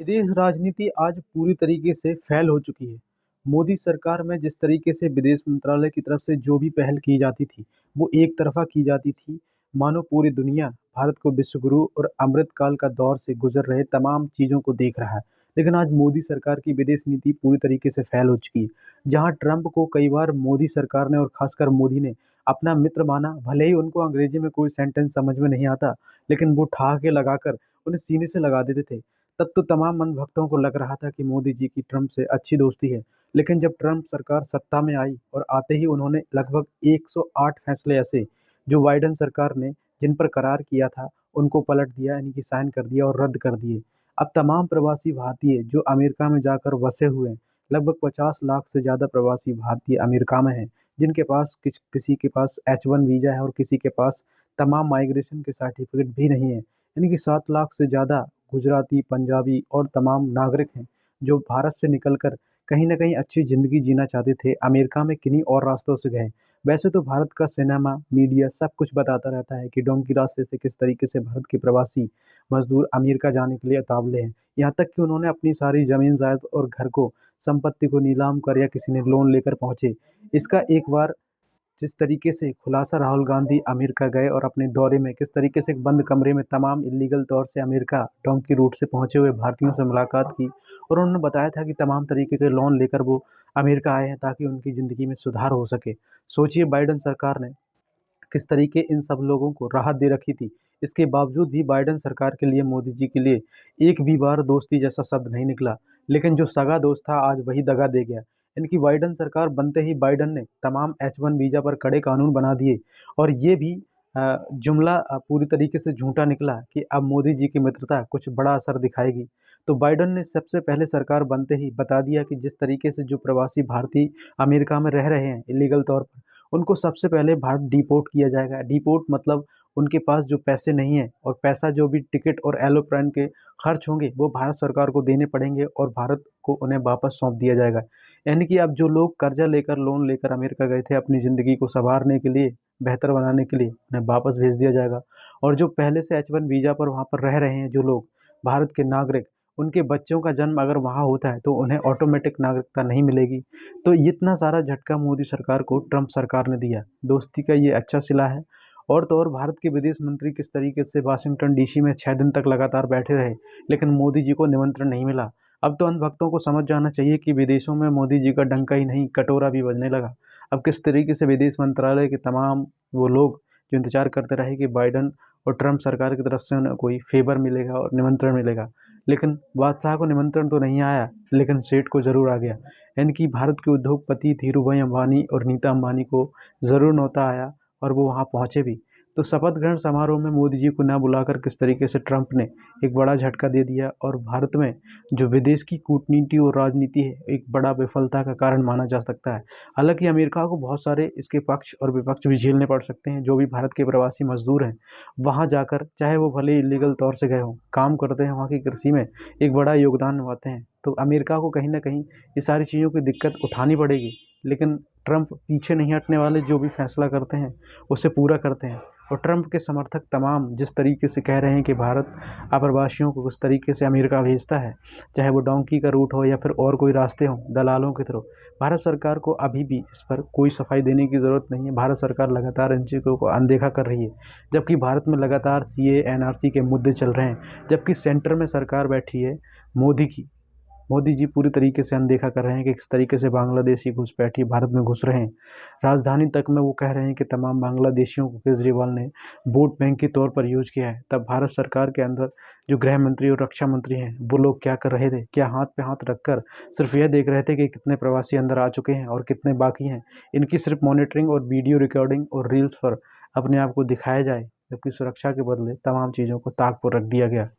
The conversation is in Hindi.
विदेश राजनीति आज पूरी तरीके से फ़ैल हो चुकी है। मोदी सरकार में जिस तरीके से विदेश मंत्रालय की तरफ से जो भी पहल की जाती थी, वो एक तरफ़ा की जाती थी। मानो पूरी दुनिया भारत को विश्वगुरु और अमृतकाल का दौर से गुज़र रहे तमाम चीज़ों को देख रहा है। लेकिन आज मोदी सरकार की विदेश नीति पूरी तरीके से फ़ैल हो चुकी है। जहाँ ट्रंप को कई बार मोदी सरकार ने और ख़ासकर मोदी ने अपना मित्र माना, भले ही उनको अंग्रेज़ी में कोई सेंटेंस समझ में नहीं आता, लेकिन वो ठहाके लगाकर उन्हें सीने से लगा देते थे। तब तो तमाम अंधभक्तों को लग रहा था कि मोदी जी की ट्रंप से अच्छी दोस्ती है। लेकिन जब ट्रंप सरकार सत्ता में आई और आते ही उन्होंने लगभग 108 फैसले ऐसे जो बाइडेन सरकार ने जिन पर करार किया था, उनको पलट दिया, यानी कि साइन कर दिया और रद्द कर दिए। अब तमाम प्रवासी भारतीय जो अमेरिका में जाकर बसे हुए हैं, लगभग 50 लाख से ज़्यादा प्रवासी भारतीय अमेरिका में हैं, जिनके पास किसी के पास H1 वीज़ा है और किसी के पास तमाम माइग्रेशन के सर्टिफिकेट भी नहीं है। यानी कि 7 लाख से ज़्यादा गुजराती, पंजाबी और तमाम नागरिक हैं, जो भारत से निकलकर कहीं न कहीं अच्छी ज़िंदगी जीना चाहते थे, अमेरिका में किन्हीं और रास्तों से गए। वैसे तो भारत का सिनेमा, मीडिया सब कुछ बताता रहता है कि डोंकी रास्ते से किस तरीके से भारत के प्रवासी मज़दूर अमेरिका जाने के लिए उतावले हैं। यहाँ तक कि उन्होंने अपनी सारी ज़मीन जायदाद और घर को, संपत्ति को नीलाम कर या किसी ने लोन लेकर पहुँचे। इसका एक बार जिस तरीके से खुलासा राहुल गांधी अमेरिका गए और अपने दौरे में किस तरीके से एक बंद कमरे में तमाम इल्लीगल तौर से अमेरिका डोंकी रूट से पहुंचे हुए भारतीयों से मुलाकात की और उन्होंने बताया था कि तमाम तरीके के लोन लेकर वो अमेरिका आए हैं ताकि उनकी ज़िंदगी में सुधार हो सके। सोचिए बाइडेन सरकार ने किस तरीके इन सब लोगों को राहत दे रखी थी। इसके बावजूद भी बाइडेन सरकार के लिए, मोदी जी के लिए एक भी बार दोस्ती जैसा शब्द नहीं निकला। लेकिन जो सगा दोस्त था आज वही दगा दे गया। इनकी बाइडेन सरकार बनते ही बाइडेन ने तमाम H1 वीज़ा पर कड़े कानून बना दिए और ये भी जुमला पूरी तरीके से झूठा निकला कि अब मोदी जी की मित्रता कुछ बड़ा असर दिखाएगी। तो बाइडेन ने सबसे पहले सरकार बनते ही बता दिया कि जिस तरीके से जो प्रवासी भारतीय अमेरिका में रह रहे हैं इल्लीगल तौर पर, उनको सबसे पहले भारत डिपोर्ट किया जाएगा। डिपोर्ट मतलब उनके पास जो पैसे नहीं हैं और पैसा जो भी टिकट और एरोप्लेन के खर्च होंगे वो भारत सरकार को देने पड़ेंगे और भारत को उन्हें वापस सौंप दिया जाएगा। यानी कि अब जो लोग कर्जा लेकर, लोन लेकर अमेरिका गए थे अपनी ज़िंदगी को सँवारने के लिए, बेहतर बनाने के लिए, उन्हें वापस भेज दिया जाएगा। और जो पहले से H1 वीज़ा पर वहाँ पर रह रहे हैं जो लोग, भारत के नागरिक, उनके बच्चों का जन्म अगर वहाँ होता है तो उन्हें ऑटोमेटिक नागरिकता नहीं मिलेगी। तो इतना सारा झटका मोदी सरकार को ट्रंप सरकार ने दिया। दोस्ती का ये अच्छा सिला है। और तो और भारत के विदेश मंत्री किस तरीके से वाशिंगटन डीसी में 6 दिन तक लगातार बैठे रहे, लेकिन मोदी जी को निमंत्रण नहीं मिला। अब तो अंधभक्तों को समझ जाना चाहिए कि विदेशों में मोदी जी का डंका ही नहीं, कटोरा भी बजने लगा। अब किस तरीके से विदेश मंत्रालय के तमाम वो लोग जो इंतज़ार करते रहे कि बाइडेन और ट्रंप सरकार की तरफ से उन्हें कोई फ़ेवर मिलेगा और निमंत्रण मिलेगा। लेकिन बादशाह को निमंत्रण तो नहीं आया, लेकिन सेठ को ज़रूर आ गया। यानी कि भारत के उद्योगपति धीरूभाई अंबानी और नीता अंबानी को ज़रूर न्योता आया और वो वहाँ पहुँचे भी। तो शपथ ग्रहण समारोह में मोदी जी को ना बुलाकर किस तरीके से ट्रंप ने एक बड़ा झटका दे दिया और भारत में जो विदेश की कूटनीति और राजनीति है, एक बड़ा विफलता का कारण माना जा सकता है। हालाँकि अमेरिका को बहुत सारे इसके पक्ष और विपक्ष भी झेलने पड़ सकते हैं। जो भी भारत के प्रवासी मज़दूर हैं, वहाँ जाकर चाहे वो भले ही इल्लीगल तौर से गए हों, काम करते हैं, वहाँ की कृषि में एक बड़ा योगदान निभाते हैं। तो अमेरिका को कहीं न कहीं ये सारी चीज़ों की दिक्कत उठानी पड़ेगी। लेकिन ट्रंप पीछे नहीं हटने वाले, जो भी फैसला करते हैं, उसे पूरा करते हैं। और ट्रंप के समर्थक तमाम जिस तरीके से कह रहे हैं कि भारत अप्रवासियों को उस तरीके से अमेरिका भेजता है, चाहे वो डोंकी का रूट हो या फिर और कोई रास्ते हों दलालों के थ्रू, भारत सरकार को अभी भी इस पर कोई सफाई देने की ज़रूरत नहीं है। भारत सरकार लगातार इन चीज़ों को अनदेखा कर रही है, जबकि भारत में लगातार CA, NRC के मुद्दे चल रहे हैं, जबकि सेंटर में सरकार बैठी है मोदी की। मोदी जी पूरी तरीके से अनदेखा कर रहे हैं कि किस तरीके से बांग्लादेशी घुसपैठी भारत में घुस रहे हैं। राजधानी तक में वो कह रहे हैं कि तमाम बांग्लादेशियों को केजरीवाल ने वोट बैंक के तौर पर यूज़ किया है। तब भारत सरकार के अंदर जो गृह मंत्री और रक्षा मंत्री हैं, वो लोग क्या कर रहे थे? क्या हाथ पे हाथ रखकर सिर्फ यह देख रहे थे कि कितने प्रवासी अंदर आ चुके हैं और कितने बाकी हैं? इनकी सिर्फ मॉनिटरिंग और वीडियो रिकॉर्डिंग और रील्स पर अपने आप को दिखाया जाए, जबकि सुरक्षा के बदले तमाम चीज़ों को ताक पर रख दिया गया।